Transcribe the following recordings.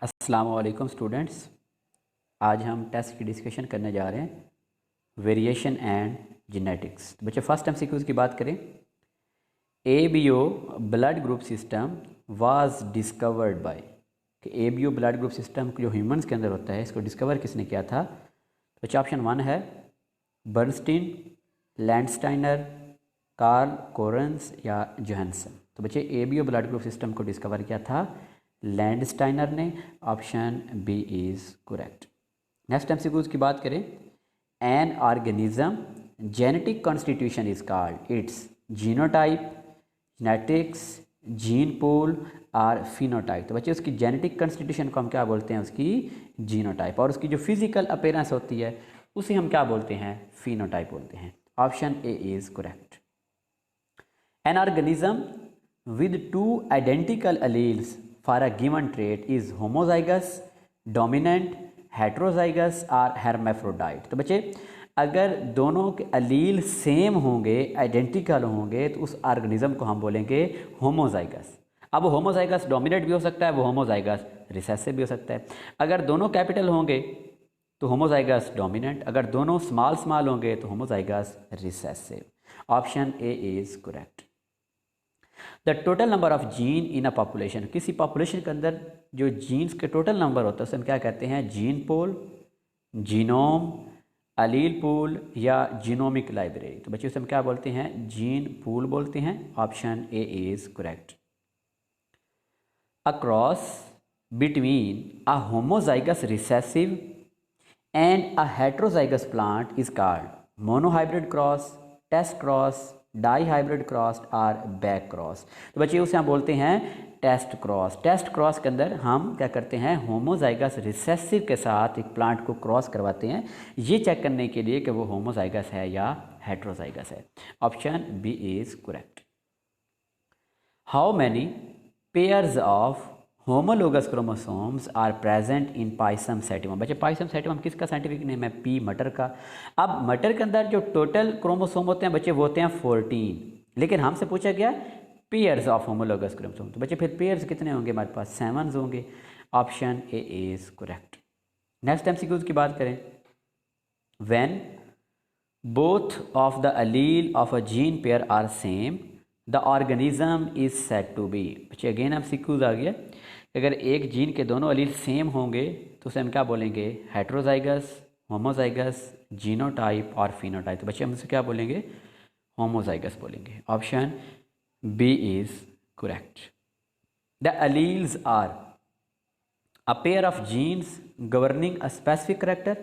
अस्सलाम वालेकुम स्टूडेंट्स। आज हम टेस्ट की डिस्कशन करने जा रहे हैं वेरिएशन एंड जेनेटिक्स। तो बच्चे फर्स्ट एमसीक्यूज़ की बात करें। ABO blood group system was discovered by कि एबीओ ब्लड ग्रुप सिस्टम जो ह्यूमंस के अंदर होता है इसको डिस्कवर किसने किया था। तो बच्चे ऑप्शन 1 है बर्नस्टीन, लैंडस्टाइनर, कार्ल कोरन्स या जोहानसन। तो बच्चे एबीओ ब्लड ग्रुप सिस्टम को डिस्कवर किया था लैंडस्टाइनर ने। Option B is correct. Next MCQs की बात करें। An organism genetic constitution is called its genotype, genetics, gene pool और फिनोटाइप। तो बच्चे उसकी जेनेटिक कॉन्स्टिट्यूशन को हम क्या बोलते हैं, उसकी जीनोटाइप। और उसकी जो फिजिकल अपीयरेंस होती है उसे हम क्या बोलते हैं, फिनोटाइप बोलते हैं। Option A is correct. An organism with two identical alleles for a given trait is homozygous, dominant, heterozygous और हेर्मेफ्रोडाइट। तो बच्चे अगर दोनों के अलील सेम होंगे, आइडेंटिकल होंगे, तो उस ऑर्गेनिज्म को हम बोलेंगे होमोजाइगस। अब वो होमोजाइगस डोमिनेंट भी हो सकता है, वो होमोजाइगस रिसेसिव भी हो सकता है। अगर दोनों कैपिटल होंगे तो होमोजाइगस डोमिनेंट, अगर दोनों स्मॉल स्मॉल होंगे तो homozygous recessive. Option A is correct. The total number of gene in a population, किसी पॉपुलेशन के अंदर जो जीन्स के टोटल नंबर होता है उसे हम क्या कहते हैं, जीन पूल, जीनोम, अलील पूल या जीनोमिक लाइब्रेरी। तो बच्चे उसे हम क्या बोलते हैं, जीन पूल बोलते हैं। Option A is correct. A cross between a homozygous recessive and a heterozygous plant is called monohybrid cross, test cross, dihybrid cross और बैक क्रॉस। तो बच्चे उसे हम बोलते हैं टेस्ट क्रॉस। टेस्ट क्रॉस के अंदर हम क्या करते हैं, होमोजाइगस रिसेसिव के साथ एक प्लांट को क्रॉस करवाते हैं, ये चेक करने के लिए कि वो होमोजाइगस है या हेट्रोजाइगस है। Option B is correct. How many pairs of homologous chromosomes are present in Pisum sativum. बच्चे पाइसम सेटिवम किसका साइंटिफिक नेम है, पी मटर का। अब मटर के अंदर जो टोटल क्रोमोसोम होते हैं बच्चे वो होते हैं 14, लेकिन हमसे पूछा गया पेयर्स ऑफ होमोलोगस क्रोमोसोम। तो बच्चे फिर पेयर्स कितने होंगे, हमारे पास 7 होंगे। Option A is correct. Next MCQs की बात करें। When both of the allele of a gene pair are same the organism is said to be. बच्चे अगेन एमसीक्यूज आ गया। अगर एक जीन के दोनों अलील सेम होंगे तो उसे हम क्या बोलेंगे, हेट्रोजाइगस, होमोजाइगस, जीनोटाइप और फिनोटाइप। तो बच्चे हम उसे क्या बोलेंगे, होमोजाइगस बोलेंगे। Option B is correct. The alleles are a pair of genes governing a specific character,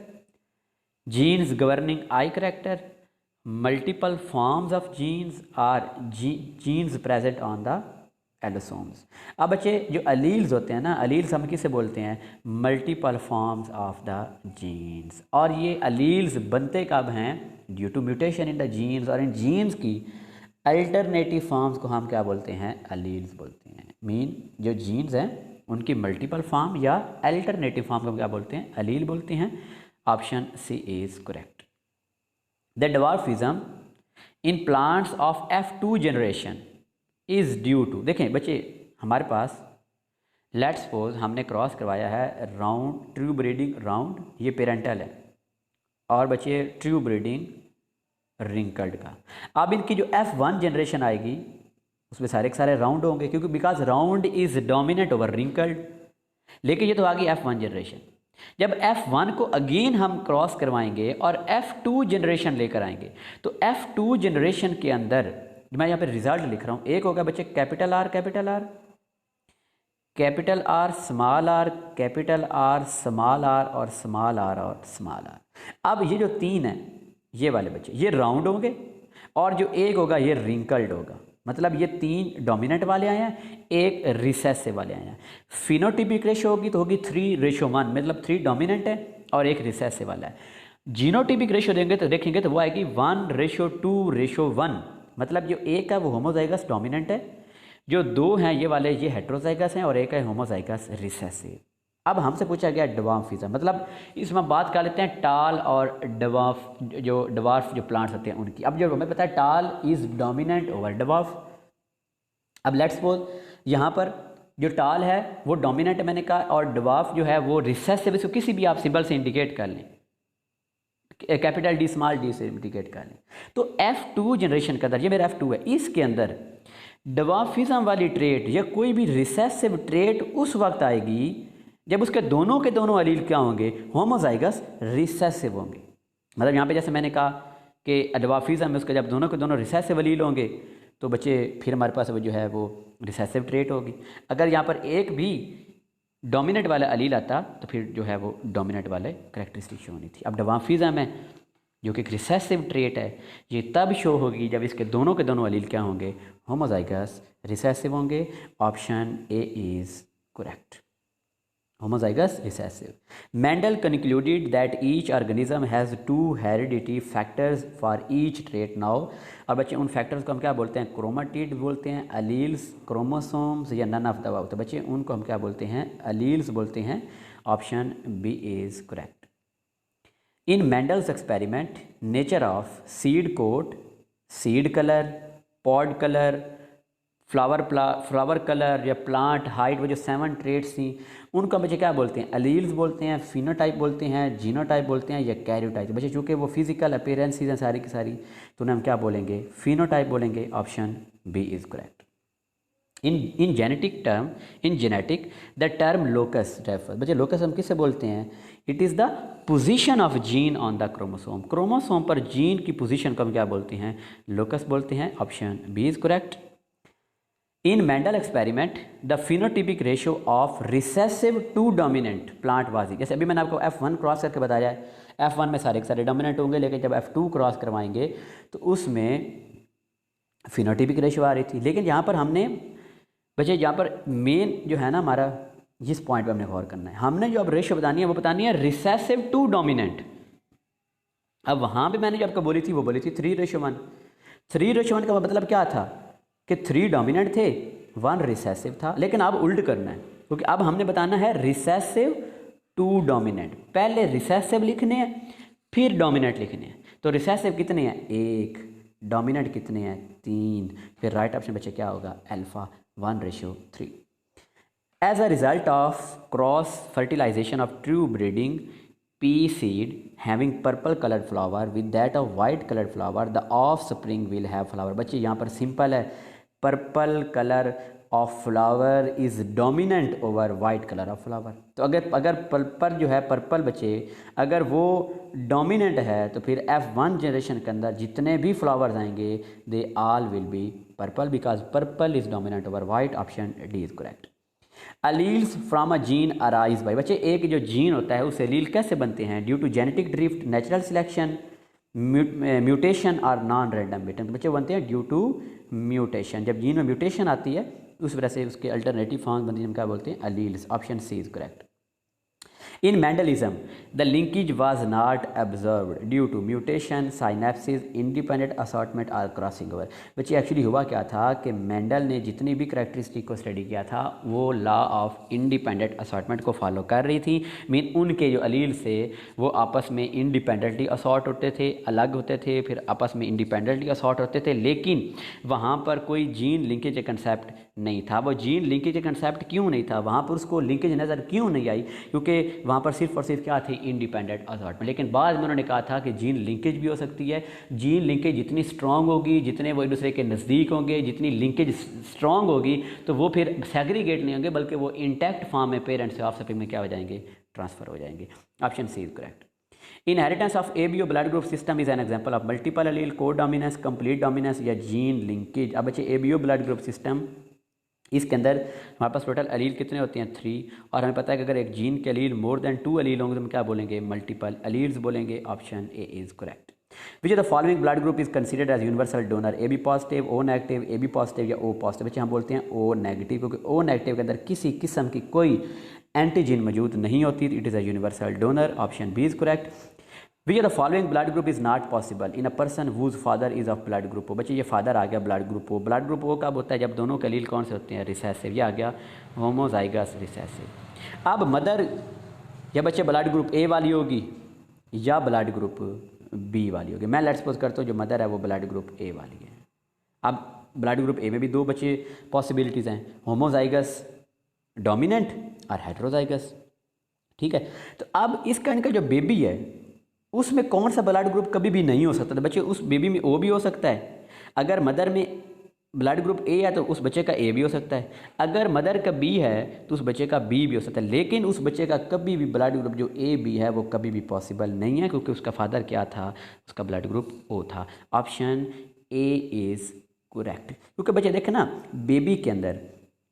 genes governing eye character, multiple forms of genes or genes present on the allosomes. अब बच्चे जो अलील्स होते हैं ना, alleles हम किसे बोलते हैं, multiple forms of the genes. और ये अलील्स बनते कब हैं, due to mutation in the genes. और इन जीन्स की अल्टरनेटिव फॉर्म्स को हम क्या बोलते हैं, अलील्स बोलते हैं। मीन जो जीन्स हैं उनकी मल्टीपल फॉर्म या अल्टरनेटिव फॉर्म को हम क्या बोलते हैं, अलील बोलते हैं। Option C is correct. The dwarfism in plants of F2 generation is due to. देखें बच्चे हमारे पास लेट्स सपोज हमने क्रॉस करवाया है राउंड ट्रू ब्रीडिंग राउंड, ये पेरेंटल है, और बच्चे ट्रू ब्रीडिंग रिंकल्ड का। अब इनकी जो F1 जनरेशन आएगी उसमें सारे के सारे राउंड होंगे, क्योंकि because round is dominant over wrinkled. लेकिन ये तो आ गई F1 जनरेशन। जब F1 को अगेन हम क्रॉस करवाएंगे और F2 जनरेशन लेकर आएंगे, तो F2 जनरेशन के अंदर मैं यहाँ पे रिजल्ट लिख रहा हूँ, एक होगा बच्चे capital R capital R, capital R small R, capital R small R और स्मॉल आर और स्मॉल आर। अब ये जो 3 है ये वाले बच्चे ये राउंड होंगे, और जो एक होगा ये रिंकल्ड होगा। मतलब ये 3 डोमिनेंट वाले आए हैं, एक रिसेसिव वाले आए हैं। फिनोटिपिक रेशो होगी तो होगी 3:1, मतलब 3 डोमिनेंट है और एक रिसेसिव वाला है। जीनोटिपिक रेशो देंगे तो देखेंगे तो वो आएगी 1:2:1, मतलब जो एक है वो होमोजाइगस डोमिनेंट है, जो 2 हैं ये वाले ये हेट्रोजाइगस हैं, और एक है होमोजाइगस रिसेसिव। अब हमसे पूछा गया डवार्फिज्म, मतलब इसमें बात कर लेते हैं टाल और डवार्फ जो प्लांट्स होते हैं उनकी। अब जो हमें पता है टाल इज डोमिनेंट ओवर डवार्फ। अब लेट्स सपोज यहाँ पर जो टाल है वो डोमिनेंट मैंने कहा, और ड्वार्फ जो है वो रिसेसिव, इसको किसी भी आप सिंबल से इंडिकेट कर लें, कैपिटल डी स्मॉल डी से इंडिकेट कर लें। तो F2 जनरेशन के अंदर, ये मेरा F2 है, इसके अंदर ड्वार्फिज्म वाली ट्रेट या कोई भी रिसेसिव ट्रेट उस वक्त आएगी जब उसके दोनों के दोनों अलील क्या होंगे, होमोजाइगस रिसेसिव होंगे। मतलब यहाँ पे जैसे मैंने कहा कि ड्वार्फिज्म में उसके जब दोनों के दोनों रिसेसिव अलील होंगे तो बच्चे फिर हमारे पास वो जो है वो रिसेसिव ट्रेट होगी। अगर यहाँ पर एक भी डोमिनेंट वाला अलील आता तो फिर जो है वो डोमिनेंट वाले करैक्टरिस्टिक शो होनी थी। अब ड्वार्फिज्म है जो कि रिसेसिव ट्रेट है, ये तब शो होगी जब इसके दोनों के दोनों अलील क्या होंगे, होमोजाइगस रिसेसिव होंगे। Option A is correct, homozygous recessive. Mendel concluded that each organism has two heredity factors for each trait. Now, अब बच्चे उन फैक्टर्स को हम क्या बोलते हैं, क्रोमाटिड बोलते हैं, अलील्स, क्रोमोसोम्स या नन ऑफ द अबव। तो बच्चे उनको हम क्या बोलते हैं, अलील्स बोलते हैं। Option B is correct. In Mendel's experiment nature of seed coat, seed colour, pod colour, flower colour या प्लांट हाइट, वो जो 7 ट्रेट्स थी उनको बच्चे क्या बोलते हैं, अलील्स बोलते हैं, फिनोटाइप बोलते हैं, जीनोटाइप बोलते हैं या कैरियोटाइप। बच्चे चूँकि वो फिजिकल अपीयरेंसेस हैं सारी की सारी, तो उन्हें हम क्या बोलेंगे, फिनोटाइप बोलेंगे। Option B is correct. In genetic the term locus refer, बच्चे लोकस हम किससे बोलते हैं, it is the position of gene on the chromosome. Chromosome पर जीन की पोजीशन को हम क्या बोलते हैं, लोकस बोलते हैं। Option B is correct. In Mendel experiment the phenotypic ratio of recessive to dominant plant was, जैसे अभी मैंने आपको F1 क्रॉस करके बताया है, F1 में सारे के सारे डोमिनेंट होंगे, लेकिन जब F2 क्रॉस करवाएंगे तो उसमें फिनोटिपिक रेशियो आ रही थी। लेकिन यहाँ पर हमने बच्चे यहाँ पर मेन जो है ना हमारा, जिस पॉइंट पर हमने गौर करना है, हमने जो अब रेशियो बतानी है वो बतानी है रिसेसिव टू डोमिनेंट। अब वहाँ पर मैंने जो आपको बोली थी वो बोली थी 3:1। 3:1 का मतलब क्या था कि 3 डोमिनेंट थे, 1 रिसेसिव था। लेकिन अब उल्ट करना है, क्योंकि अब हमने बताना है रिसेसिव टू डोमिनेंट। पहले रिसेसिव लिखने हैं फिर डोमिनेंट लिखने हैं। तो रिसेसिव कितने हैं, 1, डोमिनेंट कितने हैं, 3, फिर राइट ऑप्शन बच्चे क्या होगा, alpha 1:3। As a result of cross fertilisation of true breeding pea seed having purple colored flower with that of white colored flower, the offspring will have flower। बच्चे यहाँ पर सिंपल है, purple colour of flower is dominant over white colour of flower. तो अगर purple जो है, purple बच्चे अगर वो डोमिनेंट है तो फिर F1 जनरेशन के अंदर जितने भी फ्लावर्स आएंगे they all will be purple, because purple is dominant over white. Option D is correct. Alleles from a gene arise by, बच्चे एक जो जीन होता है उससे अलील कैसे बनते हैं, due to genetic drift, natural selection, mutation और नॉन रैंडम म्यूटेशन। बच्चे बनते हैं ड्यू टू म्यूटेशन। जब जीन में म्यूटेशन आती है उस वजह से उसके अल्टरनेटिव फॉर्म बनती है, हम क्या बोलते हैं, alleles. Option C is correct. In Mendelism the linkage was not observed due to mutation, synapsis, independent assortment और क्रॉसिंग ओवर। बच्चे एक्चुअली हुआ क्या था कि मेंडल ने जितनी भी करैक्टरिस्टिक को स्टडी किया था वो लॉ ऑफ इंडिपेंडेंट असॉर्टमेंट को फॉलो कर रही थी। मीन उनके जो अलील से वो आपस में इंडिपेंडेंटली असॉर्ट होते थे, अलग होते थे, फिर आपस में इंडिपेंडेंटली असॉर्ट होते थे, लेकिन वहाँ पर कोई जीन लिंकेज कंसेप्ट नहीं था। वो जीन लिंकेज कंसेप्ट क्यों नहीं था, वहाँ पर उसको लिंकेज नज़र क्यों नहीं आई, क्योंकि वहाँ पर सिर्फ और सिर्फ क्या थी, इंडिपेंडेंट असॉर्टमेंट। लेकिन बाद में उन्होंने कहा था कि जीन लिंकेज भी हो सकती है। जीन लिंकेज जितनी स्ट्रॉन्ग होगी, जितने वो एक दूसरे के नज़दीक होंगे, जितनी लिंकेज स्ट्रॉन्ग होगी, तो वो फिर सेग्रीगेट नहीं होंगे, बल्कि वो इंटैक्ट फॉर्म में पेरेंट से ऑफस्प्रिंग में क्या हो जाएंगे, ट्रांसफ़र हो जाएंगे। Option C is correct. Inheritance of ABO blood group system is an example of multiple allele, co dominance, complete dominance या जीन लिंकेज। अब बच्चे एबीओ ब्लड ग्रुप सिस्टम, इसके अंदर हमारे पास टोटल अलील कितने होते हैं, 3, और हमें पता है कि अगर एक जीन के अलील मोर देन 2 अलील होंगे तो हम क्या बोलेंगे, मल्टीपल अलील्स बोलेंगे। Option A is correct. Which of the following blood group is considered as universal donor, A B positive, O negative, A B positive या ओ पॉजिटिव। बच्चे हम बोलते हैं ओ नेगेटिव, क्योंकि ओ नेगेटिव के अंदर किसी किस्म की कोई एंटीजीन मौजूद नहीं होती, it is a universal donor. Option B is correct. Which of the following blood group is not possible in a person whose father is of blood group O. बच्चे ये फादर आ गया blood group O. Blood group वो कब होता है, जब दोनों के अलील कौन से होते हैं, रिसेसिव। ये आ गया होमोजाइगस रिसेसिव। अब मदर या बच्चे ब्लड ग्रुप ए वाली होगी या ब्लड ग्रुप बी वाली होगी। मैं लेट्स सपोज करता हूँ जो मदर है वो ब्लड ग्रुप ए वाली है। अब ब्लड ग्रुप ए में भी 2 बच्चे पॉसिबिलिटीज़ हैं, होमोजाइगस डोमिनेंट और हेटेरोजाइगस। ठीक है, तो अब इसका इनका जो बेबी है उसमें कौन सा ब्लड ग्रुप कभी भी नहीं हो सकता? तो बच्चे उस बेबी में ओ भी हो सकता है। अगर मदर में ब्लड ग्रुप ए है तो उस बच्चे का ए भी हो सकता है। अगर मदर का बी है तो उस बच्चे का बी भी हो सकता है। लेकिन उस बच्चे का कभी भी ब्लड ग्रुप जो ए बी है वो कभी भी पॉसिबल नहीं है, क्योंकि उसका फादर क्या था, उसका ब्लड ग्रुप ओ था। Option A is correct. क्योंकि बच्चे देखें ना, बेबी के अंदर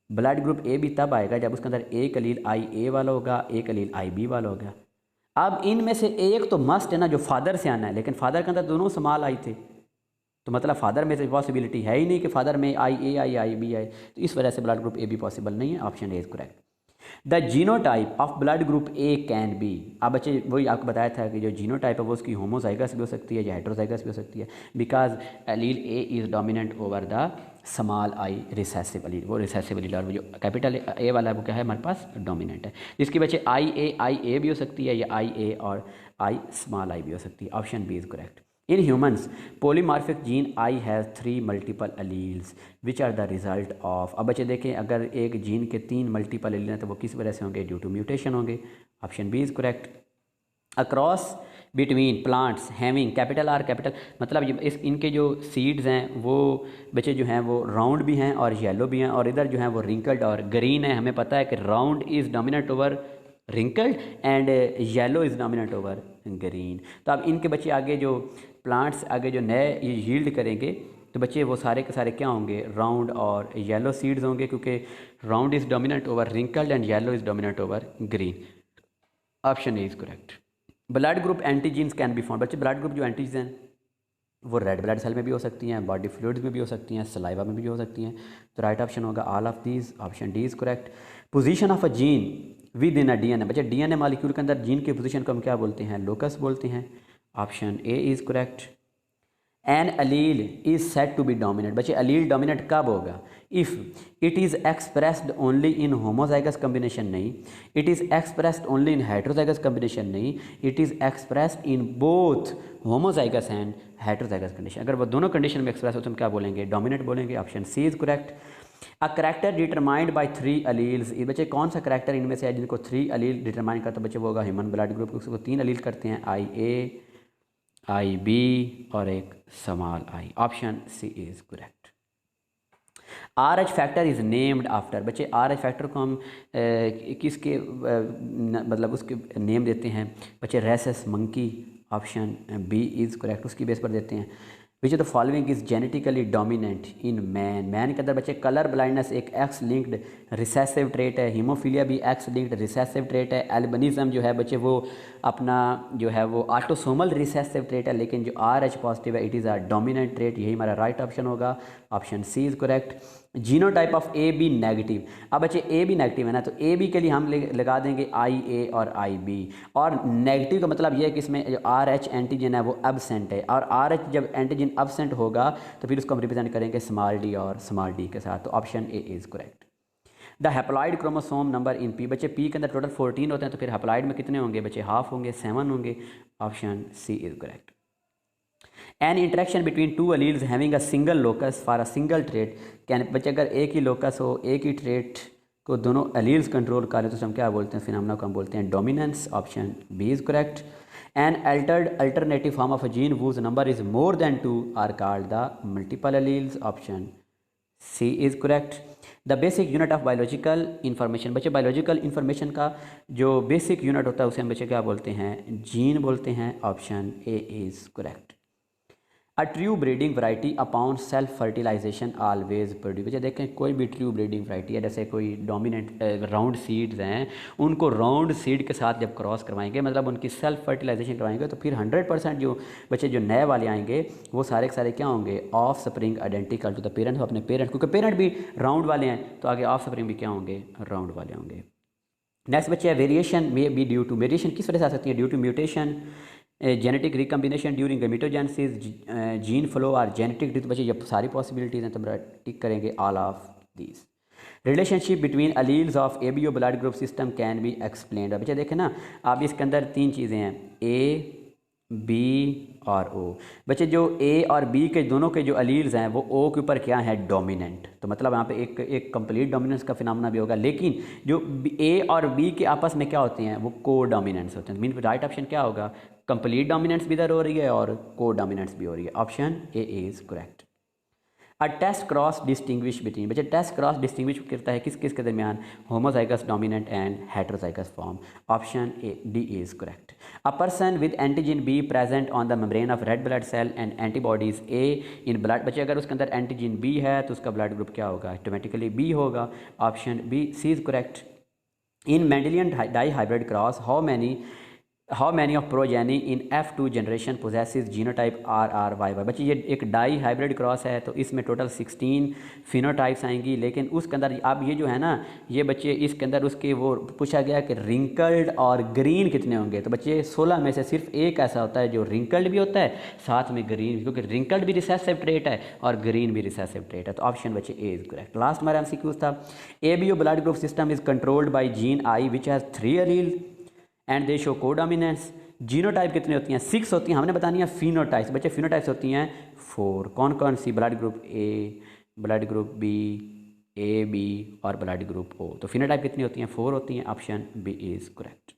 ब्लड ग्रुप ए भी तब आएगा जब उसके अंदर एक अलील आई ए वाला होगा, एक अलील आई बी वाला होगा। अब इनमें से एक तो मस्ट है ना जो फादर से आना है, लेकिन फादर के अंदर दोनों स्मॉल आई थे, तो मतलब फादर में से पॉसिबिलिटी है ही नहीं कि फादर में आई ए आई आई बी आई, तो इस वजह से ब्लड ग्रुप ए भी पॉसिबल नहीं है। Option A is correct. The genotype of blood group A can be. अब बच्चे वही आपको बताया था कि जो जीनोटाइप है वो उसकी होमोजाइगस भी हो सकती है या हेटेरोजाइगस भी हो सकती है, because allele A is dominant over the small I recessive allele. वो रिसेसिव एलील और वो जो कैपिटल ए वाला है वो क्या है हमारे पास डोमिनेंट है, जिसकी बच्चे आई ए भी हो सकती है या आई ए और आई स्मॉल आई भी हो सकती है। Option B is correct. In humans, polymorphic gene I has 3 multiple alleles which are the result of। अब बच्चे देखें, अगर एक जीन के 3 मल्टीपल एलील हैं तो वो किस वजह से होंगे? ड्यू टू म्यूटेशन होंगे। Option B is correct. Across between plants having capital R capital, मतलब ये इस इनके जो सीड्स हैं वो बच्चे जो हैं वो राउंड भी हैं और येलो भी हैं, और इधर जो हैं वो रिंकल्ड और ग्रीन है। हमें पता है कि round is dominant over wrinkled and yellow is dominant over green. तो अब इनके बच्चे आगे जो प्लांट्स आगे जो नए ये यील्ड करेंगे तो बच्चे वो सारे के सारे क्या होंगे? राउंड और येलो सीड्स होंगे, क्योंकि round is dominant over wrinkled and yellow is dominant over green. Option A is correct. Blood group antigens can be found. बच्चे ब्लड ग्रुप जो एंटीज हैं वो रेड ब्लड सेल में भी हो सकती हैं, बॉडी फ्लूइड्स में भी हो सकती हैं, सलाइवा में भी हो सकती हैं। तो राइट ऑप्शन होगा all of these. Option D is correct. Position of a gene with in a DNA. बच्चे डीएनए मॉलिक्यूल के अंदर जीन की पोजीशन को हम क्या बोलते हैं? लोकस बोलते हैं। Option A is correct. An allele is set to be dominant. बच्चे अलील डोमिनेंट कब होगा? If it is expressed only in homozygous combination नहीं, it is expressed only in heterozygous combination नहीं, it is expressed in both homozygous and heterozygous condition. अगर वो दोनों condition में express हो तो हम क्या बोलेंगे? डोमिनेंट बोलेंगे। Option C is correct. A character determined by 3 alleles. ये बच्चे कौन सा करेक्टर इनमें से है जिनको 3 अलील डिटरमाइन करता है? बच्चे वो होगा ह्यूमन ब्लड ग्रुप, उसको 3 अलील करते हैं, आई ए आई बी और एक small i. Option C is correct. R H factor is named after. बच्चे आर एच फैक्टर को हम किसके मतलब उसके नेम देते हैं? बच्चे rhesus monkey. Option B is correct, उसकी बेस पर देते हैं। Which the following is genetically dominant in man. Man के अंदर बच्चे कलर ब्लाइंडनेस एक एक्स लिंक्ड रिसेसिव ट्रेट है, हीमोफीलिया भी एक्स लिंक्ड रिसेसिव ट्रेट है, एल्बिनिज्म जो है बच्चे वो अपना जो है वो ऑटोसोमल रिसेसिव ट्रेट है, लेकिन जो आर एच पॉजिटिव है it is a dominant trait. यही हमारा राइट ऑप्शन होगा। Option C is correct. Genotype of A B negative. अब बच्चे ए बी नेगेटिव है ना, तो ए बी के लिए हम लगा देंगे आई ए और आई बी, और नेगेटिव का मतलब ये है कि इसमें जो आर एच एंटीजन है वो एब्सेंट है, और आर एच जब एंटीजन एब्सेंट होगा तो फिर उसको हम रिप्रेजेंट करेंगे स्मॉल डी और स्मॉल डी के साथ। तो option A is correct. The haploid chromosome number in P. बच्चे पी के अंदर टोटल 14 होते हैं, तो फिर हैप्लॉइड में कितने होंगे? बच्चे हाफ होंगे, 7 होंगे। Option C is correct. An interaction between 2 alleles having a single locus for a single trait can. बच्चे अगर एक ही लोकस हो, एक ही ट्रेट को दोनों अलील्स कंट्रोल करें तो हम क्या बोलते हैं? फिनोमेना को हम बोलते हैं dominance. Option B is correct. An alternative form of a gene whose number is more than 2 are called the multiple alleles। Option C is correct. The basic unit of biological information. बच्चे biological information का जो basic unit होता है उसे हम बच्चे क्या बोलते हैं? जीन बोलते हैं। Option A is correct. A true breeding variety upon self fertilisation always produce. बच्चे देखें कोई भी ट्रू ब्रीडिंग वैरायटी है, जैसे कोई डोमिनेंट राउंड सीड्स हैं, उनको राउंड सीड के साथ जब क्रॉस करवाएंगे मतलब उनकी सेल्फ फर्टिलाइजेशन करवाएंगे तो फिर 100% जो बच्चे जो नए वाले आएंगे वो सारे के सारे क्या होंगे? Offspring identical to the parents. अपने पेरेंट्स, क्योंकि पेरेंट भी राउंड वाले हैं तो आगे ऑफ स्प्रिंग भी क्या होंगे? राउंड वाले होंगे। नेक्स्ट बच्चे है variation may be due to. Variation किस वजह से आ सकती है? Due to mutation, genetic recombination during gametogenesis, gene flow और जेनेटिक डेथ। बच्चे ये सारी पॉसिबिलिटीज़ हैं, तो हम टिक करेंगे all of these. Relationship between alleles of ABO blood group system can be explained. बच्चे देखें ना, आप इसके अंदर 3 चीज़ें हैं, ए बी और ओ। बच्चे जो ए और बी के दोनों के जो अलील्स हैं वो ओ के ऊपर क्या है, डोमिनेंट। तो मतलब यहाँ पे एक कंप्लीट डोमिनेंस का फिनोमेना भी होगा, लेकिन जो ए और बी के आपस में क्या होते हैं वो को डोमिनेंस होते हैं। मीन राइट ऑप्शन क्या होगा, कंप्लीट डोमिनेंस भी इधर हो रही है और को डोमिनेंस भी हो रही है। Option A is correct. A test cross distinguish between, बच्चे टेस्ट क्रॉस डिस्टिंग्विश करता है किस किस के दरमियान, homozygous dominant and heterozygous form. Option A D is correct. A person with antigen B present on the membrane of red blood cell and antibodies A in blood, बच्चे अगर उसके अंदर एंटीजन बी है तो उसका ब्लड ग्रुप क्या होगा, automatically B होगा। Option B C is correct. In Mendelian dihybrid cross how many of progeny in F2 generation possesses genotype RRYY। बच्चे ये एक डाई हाइब्रिड क्रॉस है तो इसमें टोटल 16 फिनोटाइप्स आएंगी, लेकिन उसके अंदर अब ये जो है ना, ये बच्चे इसके अंदर उसके वो पूछा गया कि रिंकल्ड और ग्रीन कितने होंगे। तो बच्चे 16 में से सिर्फ एक ऐसा होता है जो रिंकल्ड भी होता है साथ में ग्रीन, क्योंकि रिंकल्ड भी रिसेसिव ट्रेट है और ग्रीन भी रिसेसिव ट्रेट है। तो ऑप्शन बच्चे ए इज करेक्ट। लास्ट हमारा MCQ था, ABO blood group system is controlled by gene I which has 3 allele and they show codominance. Genotype कितनी होती हैं, 6 होती हैं। हमने बतानी है फिनोटाइप्स, बच्चे फिनोटाइप्स होती हैं 4। कौन कौन सी, blood group A, blood group B, A B और ब्लड ग्रुप ओ। तो फिनोटाइप कितनी होती हैं, 4 होती हैं। Option B is correct.